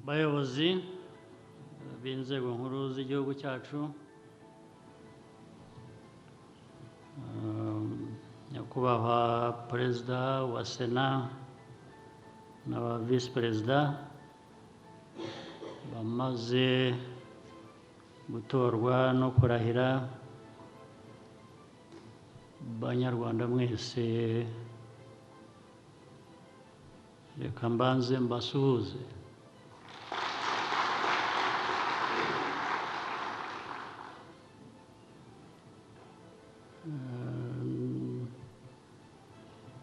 bayobozi b'inzego nkuru z'igihugu cyacu, nyakubahwa perezida wa sena n'aba visi perezida bamaze gutorwa no kurahira, banyarwanda mwese reka mbanze mbasuhuze.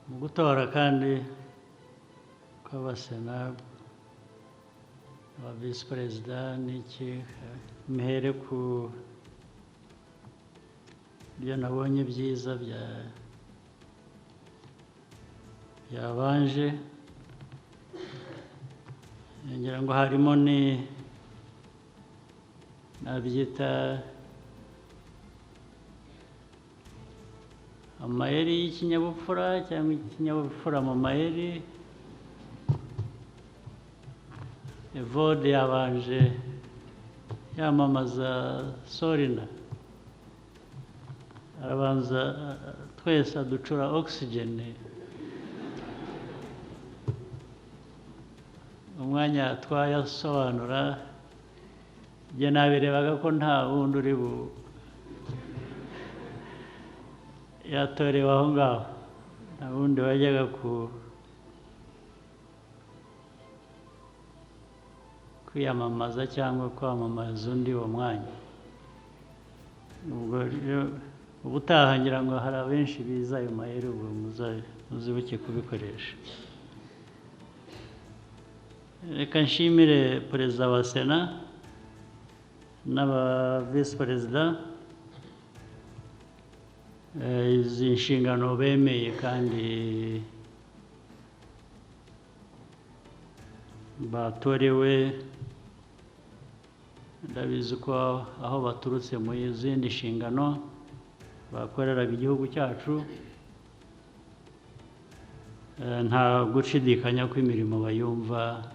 Mu gutora kandi kw'abasena aba visi perezida n'iki, mhere ku byo nabonye byiza byabanje, ngira ngo harimo nabyita amayeri y'ikinyabupfura cyangwa ikinyabupfura mu mayeri. Evode yabanje yamamaza Sorina, arabanza twese aducura oxygene, umwanya atwaye asobanura, njye nabirebaga ko nta wundi uri yatorewe aho ngaho, nta wundi wajyaga kwiyamamaza cyangwa kwamamaza undi uwo mwanya. Ubwo ubutaha ngira ngo hari abenshi biza ayo mayeri, ubu muzibuke kubikoresha. Reka nshimire perezida wa sena n'aba visi perezida izi nshingano bemeye kandi batorewe. Ndabizi ko aho baturutse mu zindi nshingano bakoreraga igihugu cyacu, nta gushidikanya ko imirimo bayumva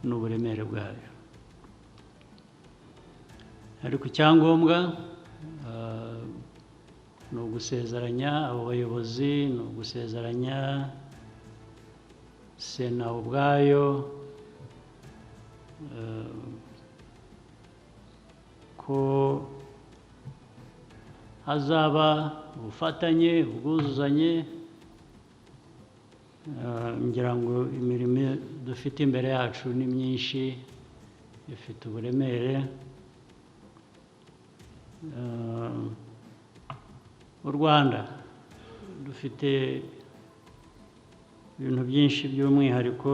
n'uburemere bwayo, ariko icyangombwa ni ugusezeranya abo bayobozi, ni ugusezeranya sena ubwayo ko hazaba ubufatanye, ubwuzuzanye. Ngira ngo imirimo dufite imbere yacu ni myinshi, ifite uburemere. U Rwanda dufite ibintu byinshi by'umwihariko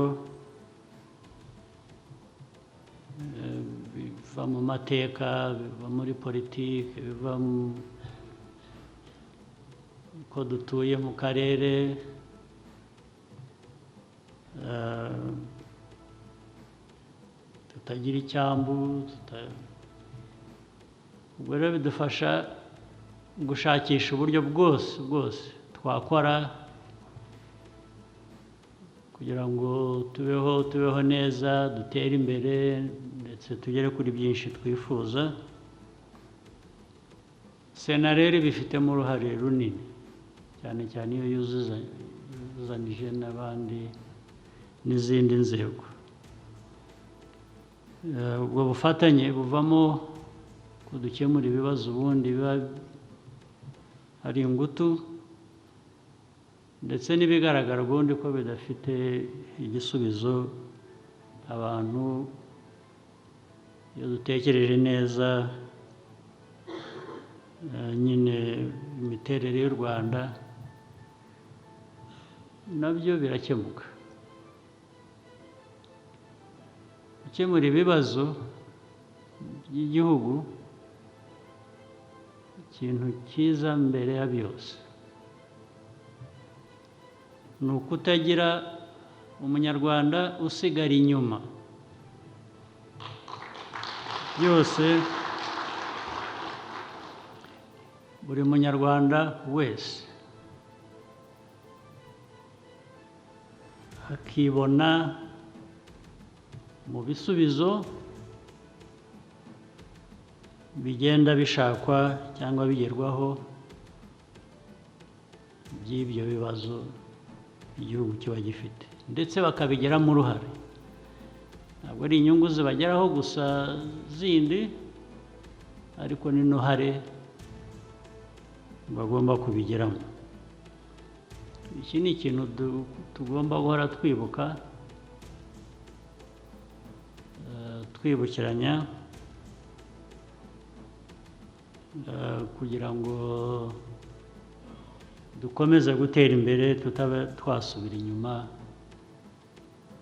biva mu mateka, biva muri politiki, biva ko dutuye mu karere, tutagira icyambu, ubwo rero bidufasha gushakisha uburyo bwose twakora kugira ngo tubeho neza, dutere imbere ndetse tugere kuri byinshi twifuza. Sena rero ibifitemo uruhare runini, cyane cyane iyo yuzuzanije n'abandi n'izindi nzego. Ubwo bufatanye buvamo ko dukemura ibibazo ubundi biba hari ingutu, ndetse n'ibigaragara ubundi ko bidafite igisubizo. Abantu iyo dutekereje neza nyine imiterere y'u Rwanda, nabyo birakemuka. Gukemura ibibazo by'igihugu, ikintu cyiza mbere ya byose ni ukutagira umunyarwanda usigara inyuma. Byose buri munyarwanda wese akibona mu bisubizo bigenda bishakwa cyangwa bigerwaho by'ibyo bibazo igihugu kiba gifite, ndetse bakabigiramo uruhare. Ntabwo ari inyungu zibageraho gusa zindi, ariko n'uruhare bagomba kubigiramo. Iki ni ikintu tugomba guhora twibuka, twibukiranya, kugira ngo dukomeze gutera imbere, tutaba twasubira inyuma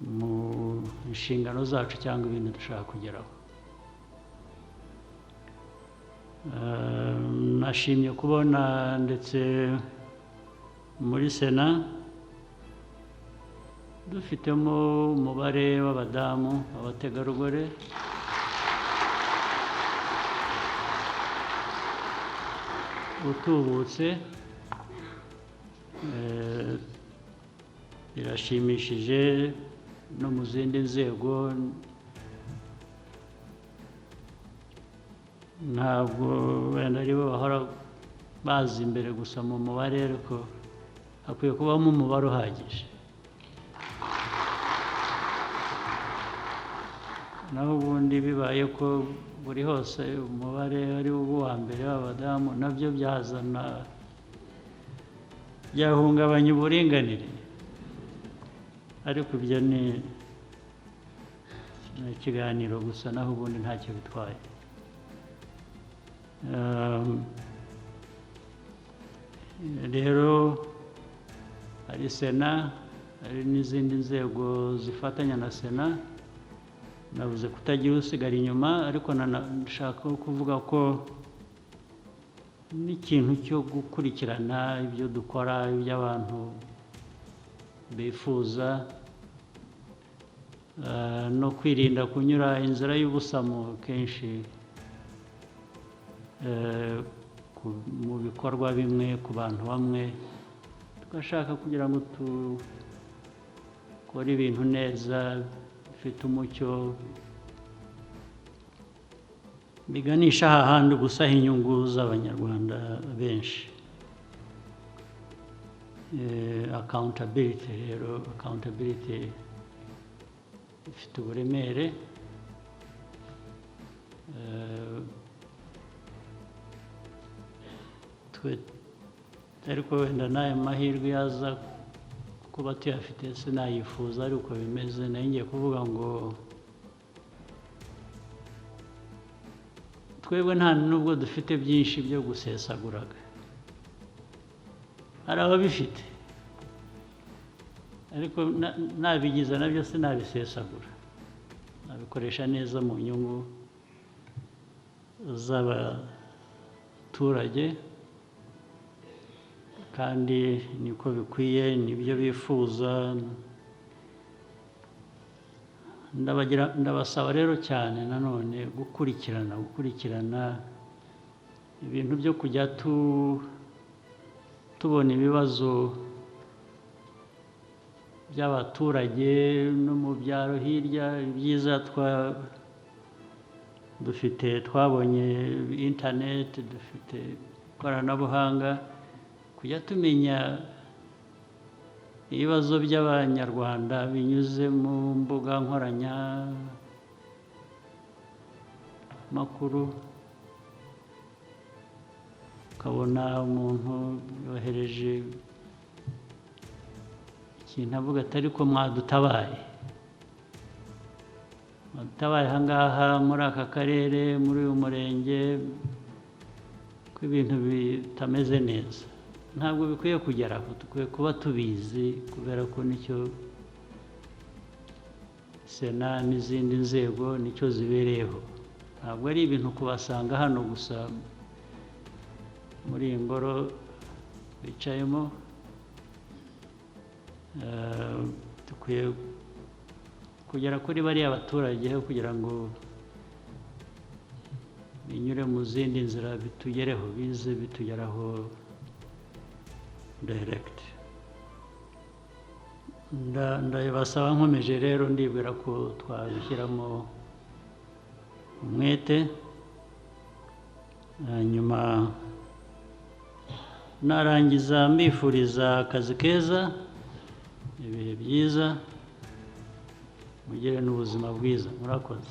mu nshingano zacu cyangwa ibintu dushaka kugeraho. Nashimye kubona ndetse muri Sena dufitemo umubare w'abadamu, abategarugori utubutse. Birashimishije. No mu zindi nzego ntabwo wenda ari bo bahora baza imbere gusa mu mubare, ariko hakwiye kubamo umubare uhagije. Naho ubundi bibaye ko buri hose umubare ari uwa mbere w'abadamu, nabyo byahungabanya uburinganire, ariko ibyo ni ikiganiro gusa, naho ubundi ntacyo bitwaye. Rero hari Sena, hari n'izindi nzego zifatanya na Sena. Navuze kutagira usigara inyuma, ariko nashaka kuvuga ko n'ikintu cyo gukurikirana ibyo dukora, ibyo abantu bifuza, no kwirinda kunyura inzira y'ubusamo kenshi mu bikorwa bimwe ku bantu bamwe. Tugashaka kugira ngo dukore ibintu neza, bifite umucyo, biganisha hahandi gusa inyungu z'Abanyarwanda benshi. Accountability rero, accountability ifite uburemere. Ariko wenda n'aya mahirwe yaza kuba tuyafite sinayifuza, ariko bimeze. Nayo ngiye kuvuga ngo twebwe nta nubwo dufite byinshi byo gusesaguraga. Hari ababifite, ariko nabigize nabyo sinabisesagura, nabikoresha neza mu nyungu z'abaturage, kandi niko bikwiye, nibyo bifuza. Ndabasaba rero cyane nanone gukurikirana ibintu byo kujya tubona ibibazo by'abaturage no mu byaro hirya. Ibyiza twabonye internet, dufite ikoranabuhanga, kujya tumenya ibibazo by'Abanyarwanda binyuze mu mbuga nkoranyamamakuru. Ukabona umuntu yohereje ikintu avuga ati ariko mwadutabaye aha ngaha muri aka karere, muri uyu murenge, ko ibintu bitameze neza. Ntabwo bikwiye kugera aho, dukwiye kuba tubizi, kubera ko nicyo Sena n'izindi nzego nicyo zibereyeho. Ntabwo ari ibintu kubasanga hano gusa muri iyi ngoro bicayemo. Dukwiye kugera kuri bariya baturage kugira ngo binyure mu zindi nzira bitugereho, bize bitugeraho direct. ndabasaba nkomeje rero ndibwira ko twabishyiramo umwete, hanyuma narangiza mbifuriza akazi keza, ibihe byiza, mugire n'ubuzima bwiza. Murakoze.